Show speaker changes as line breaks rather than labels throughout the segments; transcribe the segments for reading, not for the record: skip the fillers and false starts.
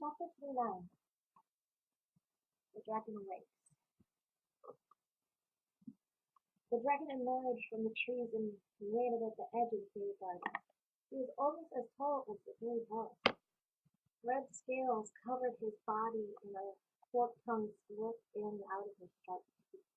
Chapter 29. The Dragon Awakes. The dragon emerged from the trees and landed at the edge of the fairy garden. He was almost as tall as the fairy house. Red scales covered his body and a forked tongue slipped in and out of his sharp teeth.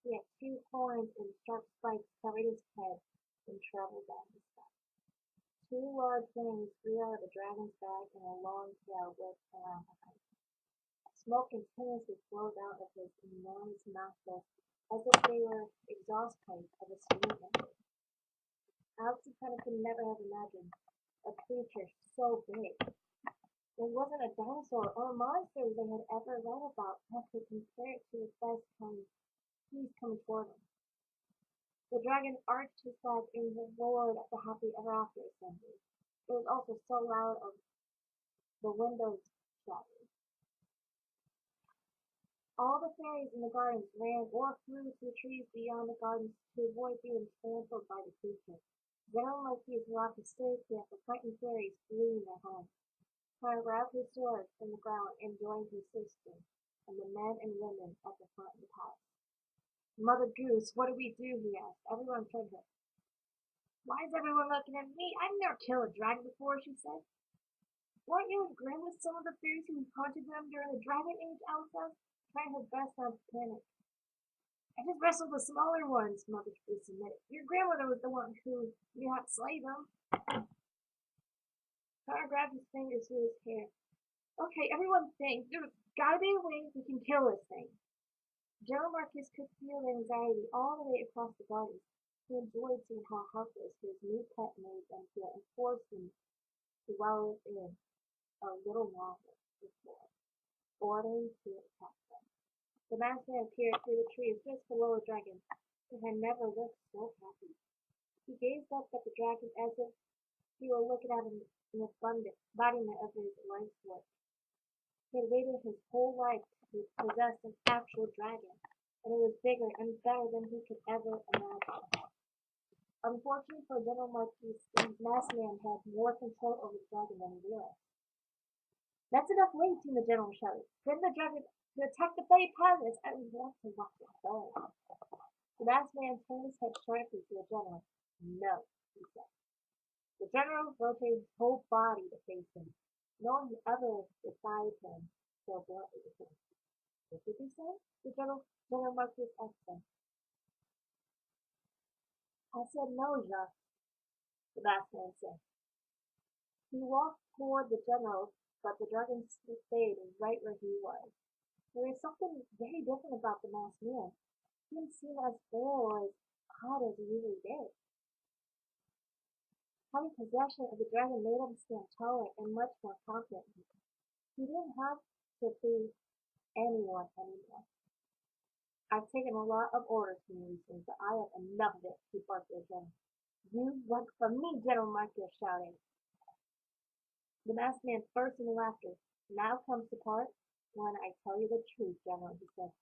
He had two horns and sharp spikes covered his head and traveled down his back. Two large wings grew out of the dragon's back and a long tail whipped around behind. Smoke continuously flowed out of his enormous nostrils as if they were exhaust pipes of a steam engine. Alex and Penny could never have imagined a creature so big. There wasn't a dinosaur or a monster they had ever read about that could compare it to the best kind he's coming toward him. The dragon arched his back and roared at the happy ever after assembly. It was also so loud the windows shattered. All the fairies in the gardens ran or flew to the trees beyond the gardens to avoid being trampled by the creature. General Marquis rocked a stake camp for frightened fairies fleeing their homes. Kyle grabbed his sword from the ground and joined his sister and the men and women at the front of the house. Mother Goose, what do we do? He asked. Everyone turned her. Why is everyone looking at me? I've never killed a dragon before, she said. Weren't you and Grimm with some of the fairies who hunted them during the Dragon Age, Alice asked, trying her best not to panic. I just wrestled the smaller ones, Mother Goose admitted. Your grandmother was the one who knew how to slay them. Connor grabbed his fingers through his hair. Okay, everyone think. There's gotta be a way we can kill this thing. General Marcus could feel the anxiety all the way across the gardens. He enjoyed seeing how helpless his new pet made them feel and forced them to dwell within a little longer before ordering to attack them. The masked man appeared through the trees just below the dragon, and had never looked so happy. He gazed up at the dragon as if he were looking at an embodiment of his life's work. He had waited his whole life to possess an actual dragon, and it was bigger and better than he could ever imagine. Unfortunately for General Marquis, the masked man had more control over the dragon than he realized. That's enough waiting, the general shouted. Send the dragon to attack the Bay Palace. I want to watch it burn. The masked man turned his head sharply to the general. No, he said. The general rotated his whole body to face him. No one ever defied him so bluntly before. What did he say? The General Marquis asked him. I said no, Jacques, the masked man said. He walked toward the general, but the dragon stayed right where he was. There was something very different about the masked man. He didn't seem as frail or as hot as he usually did. Having possession of the dragon made him stand taller and much more confident. He didn't have to please anyone anymore. I've taken a lot of orders from you recently, but I have enough of it, he barked at the general. You work for me, General Marcus shouted. The masked man burst into laughter. Now comes the part when I tell you the truth, General, he said.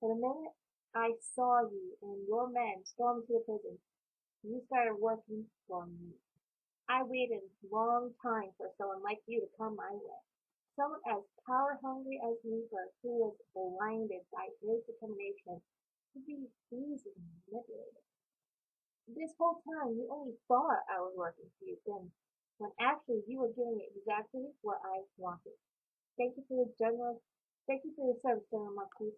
For the minute I saw you and your men storm into the prison, you started working for me. I waited a long time for someone like you to come my way. Someone as power-hungry as Reaper, who was blinded by his determination to be easily manipulated. This whole time you only thought I was working for you, then, when actually you were giving me exactly what I wanted. Thank you for your service, General Marquis,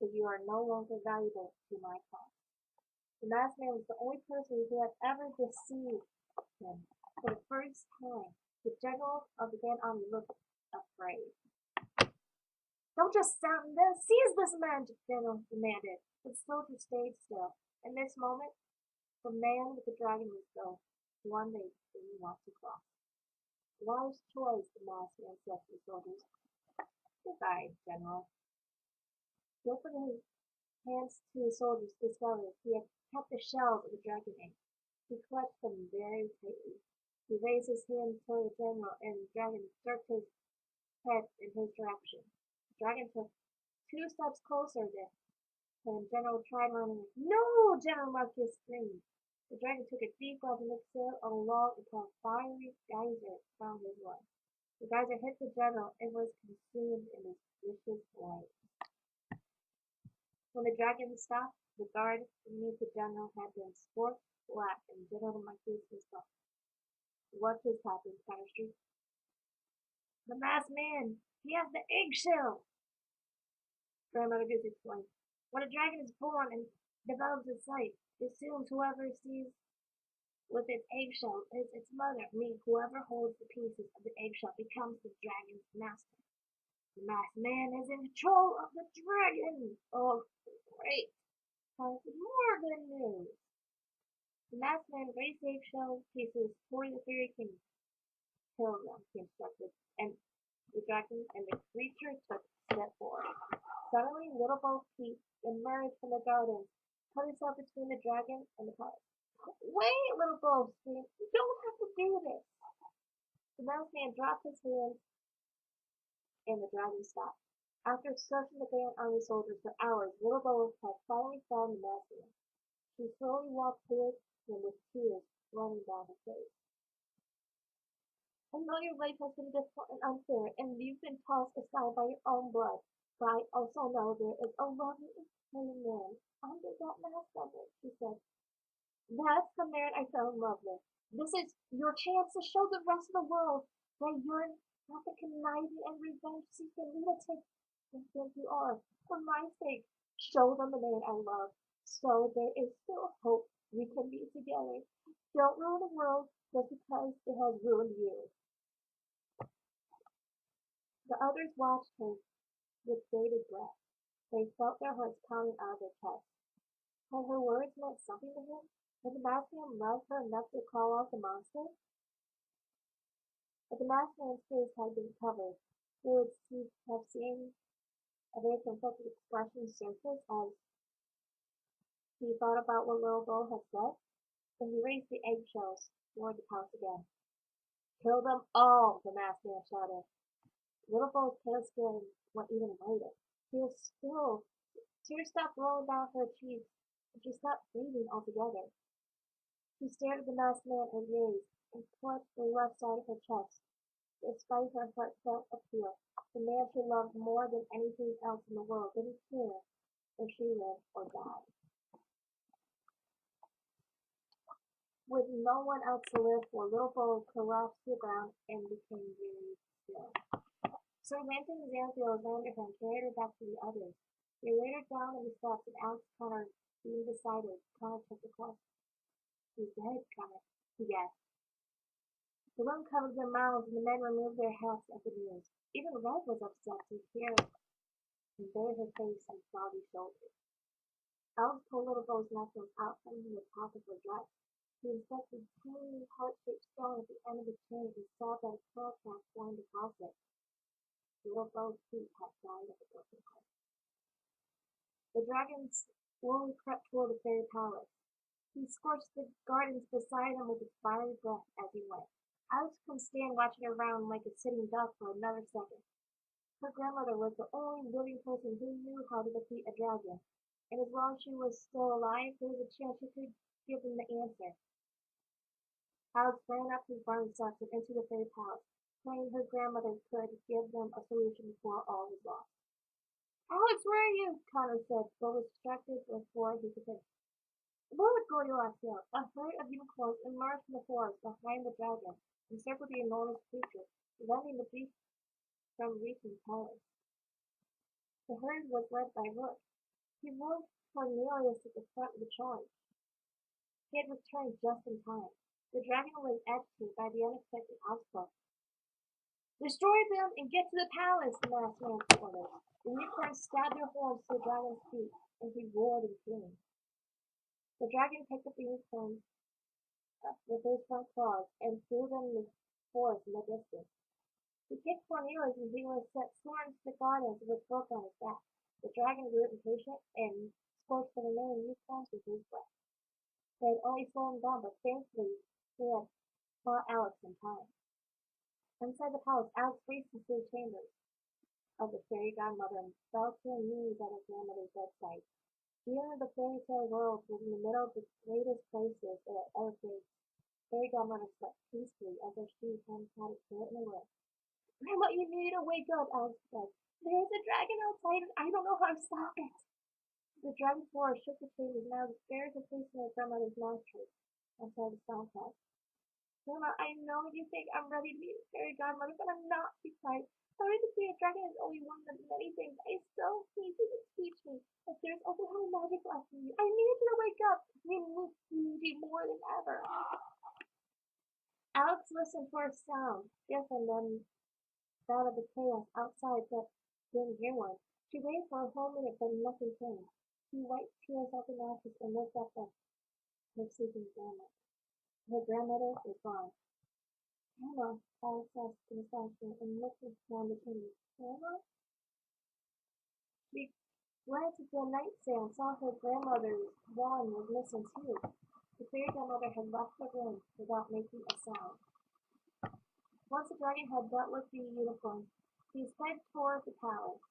but you are no longer valuable to my cause. The masked man was the only person who had ever deceived him. For the first time, the general of the Grand Army looked afraid. Don't just stand there! Seize this man! The general demanded. But the soldier stayed still. In this moment, the man with the dragon was the one they didn't want to cross. Wise choice, the masked man said to the soldiers. Goodbye, General. He opened his hands to the soldiers to discover he had kept the shells of the dragon egg. He clutched them very tightly. He raised his hand toward the general, and the dragon jerked his head in his direction. The dragon took 2 steps closer to him, and the general tried running. No! General Marcus screamed. The dragon took a deep breath and exhaled a long and fiery geyser from his lungs. The geyser hit the general and was consumed in his vicious flame. When the dragon stopped, the guard beneath the general had been scorched black and General Marquis was gone. What just happened, Street? The masked man! He has the eggshell! Grandmother Goose explained. When a dragon is born and develops its sight, it assumes whoever sees with its eggshell is its mother, meaning whoever holds the pieces of the eggshell becomes the dragon's master. The masked man is in control of the dragon! Oh, great! Time for more good news! The masked man raised the eggshell pieces toward the fairy king. Kill them, he instructed, and the dragon and the creature took a step forward. Suddenly, Little Bo Peep emerged from the garden, put himself between the dragon and the palace. Wait, Little Bo screamed, you don't have to do this. The mouse man dropped his hands and the dragon stopped. After searching the Grand Army soldiers for hours, Little Bo had finally found the mouse man. She slowly walked towards him with tears running down her face. I know your life has been difficult and unfair, and you've been tossed aside by your own blood. But I also know there is a lovely and caring man under that mask of it, she said. That's the man I fell in love with. This is your chance to show the rest of the world that you're not the conniving and revenge-seeking lunatic you think you are. For my sake, show them the man I love. So there is still hope we can be together. Don't ruin the world just because it has ruined you. The others watched her with bated breath. They felt their hearts pounding out of their chests. Had her words meant something to him? Had the masked man loved her enough to call off the monster? If the masked man's face had been covered, they would have seen a very conflicted expression surface as he thought about what Little Bo had said, but he raised the eggshells toward the house again. Kill them all, the masked man shouted. Little Bo's pale skin went even whiter. She was still. Tears stopped rolling down her cheeks, and she stopped breathing altogether. She stared at the masked man and gazed, and clutched the left side of her chest. Despite her heartfelt appeal, the man she loved more than anything else in the world didn't care if she lived or died. With no one else to live for, Little Bo collapsed to the ground and became very still. Sir Lantern and Xanthiel ran to her and carried her back to the others. They laid her down on the steps, and Alex Connor being beside her. Connor took the pulse. He's dead, Connor, he gasped. The room covered their mouths, and the men removed their hats at the news. Even Red was upset to hear and buried her face in Froggy's shoulder. Alex pulled Little Bo's necklace out from the top of her dress. He inspected a tiny heart-shaped stone at the end of the chain and saw that a pearl cap formed across it. Little Bo's feet had died of a broken heart. The dragon slowly crept toward the fairy palace. He scorched the gardens beside him with his fiery breath as he went. Alex couldn't stand watching her around like a sitting duck for another second. Her grandmother was the only living person who knew how to defeat a dragon, and as long as she was still alive, there was a chance she could give them the answer. Alex ran up his barn steps and into the fairy palace, praying her grandmother could give them a solution before all was lost. Alex, where are you? Connor said, but was distracted before he could finish. Look, Goldilocks yelled. A herd of unicorns emerged from the forest behind the dragon and circled the enormous creature, preventing the beast from reaching the palace. The herd was led by Rook. He rode Cornelius at the front of the charge. He had returned just in time. The dragon was agitated by the unexpected obstacle. Destroy them and get to the palace, the masked man ordered. The unicorns stabbed their horns to the dragon's feet, and he roared in pain. The dragon picked up the unicorns with his front claws and threw them in the forest in the distance. He kicked Cornelius and he was set soaring to the gardens with Rook on his back. The dragon grew impatient and scorched the remaining unicorns with his breath. They had only slowed him down, but thankfully he had caught Alex in time. Inside the palace, Alex raced into the chambers of the fairy godmother and fell to her knees at her grandmother's bedside. Even in the fairy tale world was in the middle of the greatest crisis it had ever faced. Fairy godmother slept peacefully as if she hadn't had a care in the world. Grandma, you need to wake up, Alex said. There's a dragon outside and I don't know how to stop it. The dragon floor shook the changes, now the stairs were facing their grandmother's nostrils outside the sound house. Grandma, I know you think I'm ready to be a fairy godmother, but I'm not, she cried. Learning to be a dragon is only one of the many things I still need you to teach me. But there's also how magic left in you. I need you to wake up. I need you more than ever. Alex listened for a sound, different than that of the chaos outside, but didn't hear one. She waited for a whole minute, but nothing came. She wiped tears off the mattress and looked up at her sleeping grandma. Her grandmother was gone. Grandma, Alex asked in astonishment and looked around the chamber. Grandma? She glanced at the nightstand and saw her grandmother's wand was missing too. The fairy grandmother had left the room without making a sound. Once the dragon had dealt with the unicorns, he sped toward the palace.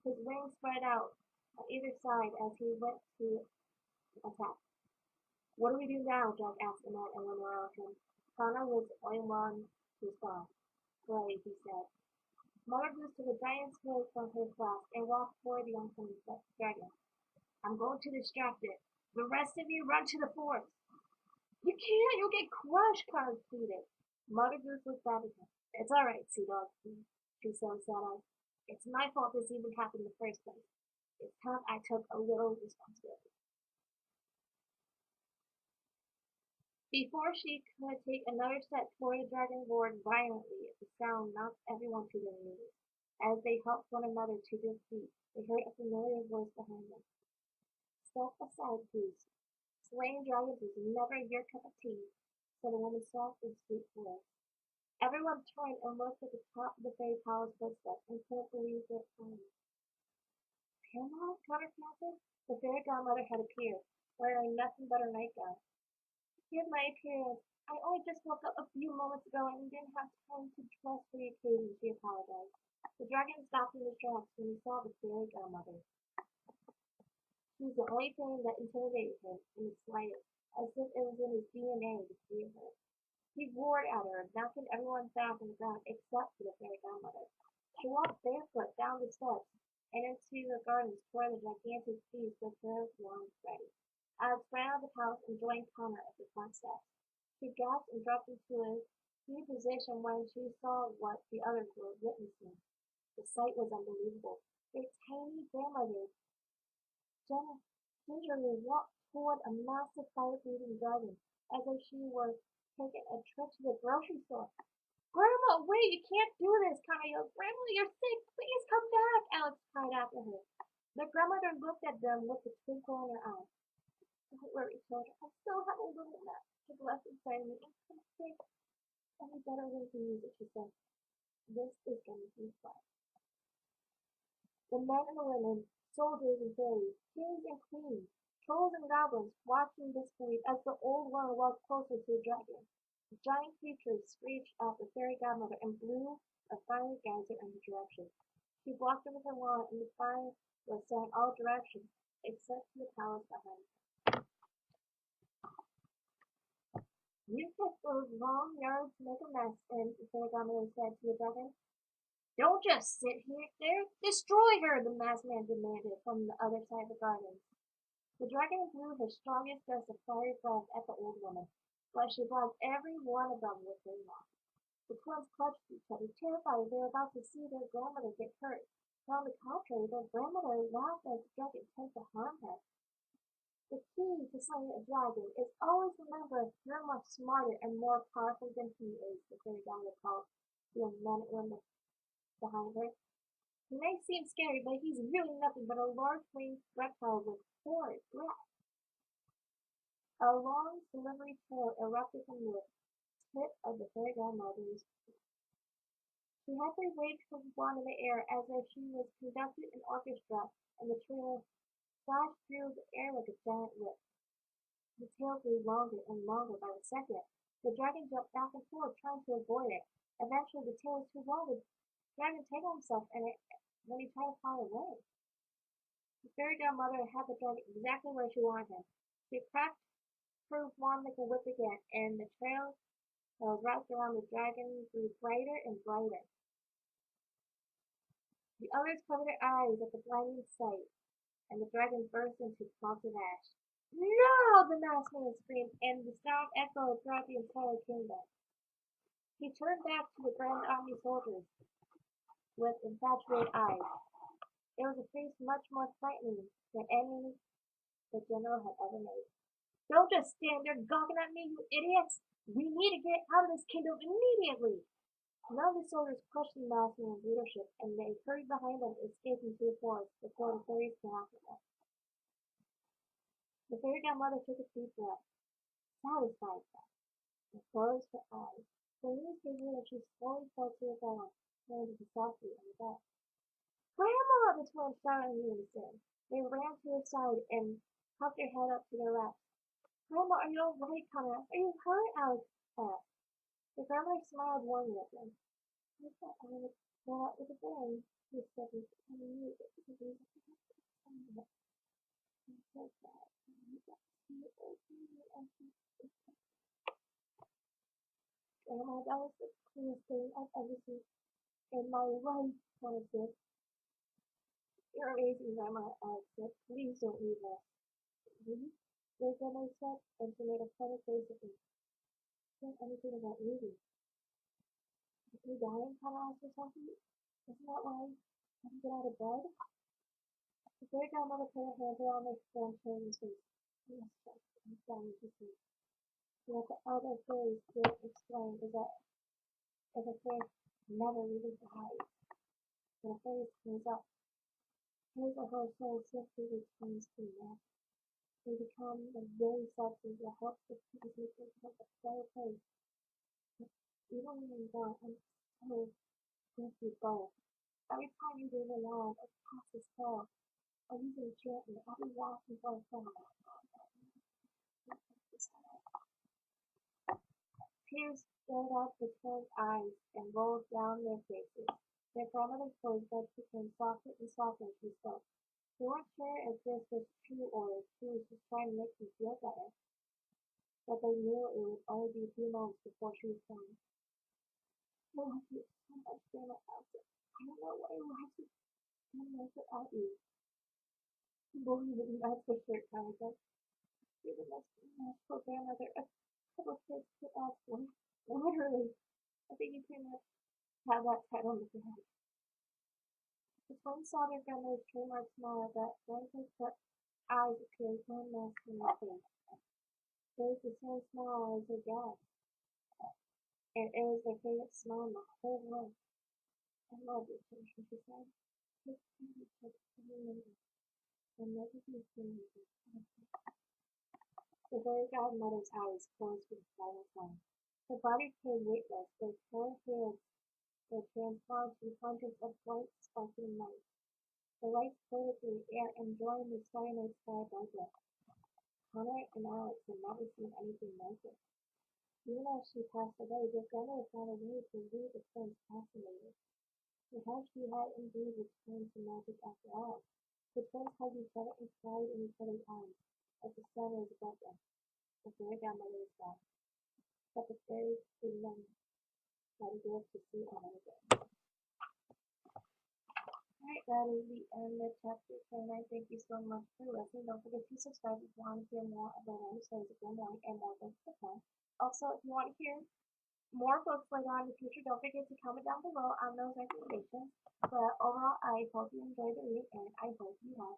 His wings spread out on either side as he went to attack. What do we do now? Jack asked Annette and Lenore of him. Connor was the only one to respond. Great, he said. Mother Goose took a giant swig from her flask and walked toward the oncoming dragon. I'm going to distract it. The rest of you run to the forest. You can't, you'll get crushed, Connor pleaded. Mother Goose looked back at him. It's all right, Sea Dog, she said with sad eyes. It's my fault this even happened in the first place. It's time I took a little responsibility. Before she could take another step toward the dragon roared violently. The sound knocked everyone to their knees. As they helped one another to their feet, they heard a familiar voice behind them. Step aside, Goose. Slaying dragons was never your cup of tea, said a woman's soft and sweet voice. Everyone turned and looked at the top of the fairy palace footsteps and couldn't believe their eyes. Grandma, Connor panted. The fairy godmother had appeared, wearing nothing but her nightgown. Here's my appearance. I only just woke up a few moments ago and didn't have time to dress for the occasion, she apologized. The dragon stopped in his tracks when he saw the fairy godmother. She was the only thing that intimidated him in the slightest, as if it was in his DNA to fear her. He roared at her, knocking everyone back on the ground except for the fairy godmother. She walked barefoot down the steps and into the gardens toward the gigantic feast with her wand ready. Alex ran out of the palace and joined Connor at the front steps. She gasped and dropped into a key position when she saw what the others were witnessing. The sight was unbelievable. Their tiny grandmother gingerly walked toward a massive fire-breathing dragon, as if she were taking a trip to the grocery store. Grandma, wait, you can't do this, Connor yelled. Grandma, you're sick. Please come back, Alex cried after her. The grandmother looked at them with a twinkle in her eye. Don't worry, children. I still have a little magic left inside me and can't think any better way to use it, she said. This is going to be fun. The men and the women, soldiers and fairies, kings and queens, trolls and goblins watched in disbelief as the old one walked closer to the dragon. The giant creature screeched at the fairy godmother and blew a fiery geyser in her direction. She blocked it with her wand and the fire was set in all directions except to the palace behind her. You took those long yards to make a mess, and the fairy godmother said to the dragon. Don't just sit here there. Destroy her, the masked man demanded from the other side of the garden. The dragon blew his strongest gust of fiery breath at the old woman, but she blocked every one of them with her wand. The twins clutched each other, terrified they were about to see their grandmother get hurt. But on the contrary, their grandmother laughed as the dragon attempted to harm her. The key to slaying a dragon is always remember you're much smarter and more powerful than he is, the fairy godmother called the men and women behind her. He may seem scary, but he's really nothing but a large winged reptile with horrid breath. A long, silvery tail erupted from the tip of the fairy godmother's. She happily waved her wand in the air as if she was conducting an orchestra, and the tail flashed through the air like a giant whip. The tail grew longer and longer by the second. The dragon jumped back and forth, trying to avoid it. Eventually, the tail was too long. The dragon tangled himself in it when he tried to fly away. The fairy godmother had the dragon exactly where she wanted him. She cracked her wand like a whip again, and the trail that was wrapped around the dragon grew brighter and brighter. The others covered their eyes at the blinding sight, and the dragon burst into clouds of ash. No! The masked man screamed, and the sound echoed throughout the entire kingdom. He turned back to the Grand Army soldiers with infatuated eyes. It was a face much more frightening than any the general had ever made. Don't just stand there gawking at me, you idiots! We need to get out of this kingdom immediately! None of the soldiers questioned masked man's leadership, and they hurried behind them, escaping to the forest before the fairies came after them. The fairy godmother took a deep breath, satisfied now, and closed her eyes. The news gave way and she slowly fell to the ground, landing softly on the bed. Grandma! The twins shouted in unison. They ran to her side and popped their head up to their lap. Grandma, are you all right, Conrad? Are you hurt? Alex asked. The grandmother smiled warmly at them. I thought I would go out with a bang, she said, and knew it was a reason to have to explain it. I'm so sad. You got to see it all through and Grandma, that was the coolest thing I've ever seen in my life, Conrad said. You're amazing, Grandma, Alex said. Please don't leave us. Leave? Their grandmother said, and she made a funny face at me. Said anything about leaving. Are you dying? Conrad asked herself. Isn't that why I couldn't get out of bed? The fairy godmother put her hands around her grandchildren's face. Yes, Jack, I'm dying to see. What the other fairies didn't explain is that if a fairy never really dies, when a fairy cleans up, his or her soul simply returns to man. They become the very substance that helps the people make their world a better place. But even when they're gone, I'm so grateful both. Every time you leave a line or pass a spell, or use an enchantment, I'll be watching for a phone. Tears filled up the twins' eyes and rolled down their faces. Their grandmother's voice became softer and softer as she spoke. They weren't sure if this was true or if she was just trying to make them feel better, but they knew it would only be a few moments before she was gone. I love you so much, Grandma Elsa. I don't know what I would have done without you. Believe me, that's for sure, Tyler said. You're the most magical grandmother a couple kids could ask for. Literally, I think you pretty much have that title in your head. The twins saw their grandmother's trademark smile that blankly put eyes appeared one mask in their face. It was the same smile as their dad. And it was their favorite smile in the whole world. I love you, children, she said. Take care of each other every minute. And never be afraid of it. The fairy godmother's eyes closed for the final time. Her body became weightless, like her hands were transformed to hundreds of bright, sparkling lights. The lights floated through the air and joined the starry-night sky above them. Connor and Alex had never seen anything like it. Even as she passed away, their grandmother found a way to leave the twins fascinated. Perhaps she had indeed returned to magic after all. The twins hugged each other and cried in each other's arms as the sun rose above them. The fairy godmother was gone, but the fairies remained that live to see another day. Alright, that is the end of chapter 29. Thank you so much for listening. Don't forget to subscribe if you want to hear more about random stories of Grimm and more books to come. Also, if you want to hear more books later on in the future, don't forget to comment down below on those recommendations. But overall, I hope you enjoyed the read and I hope you have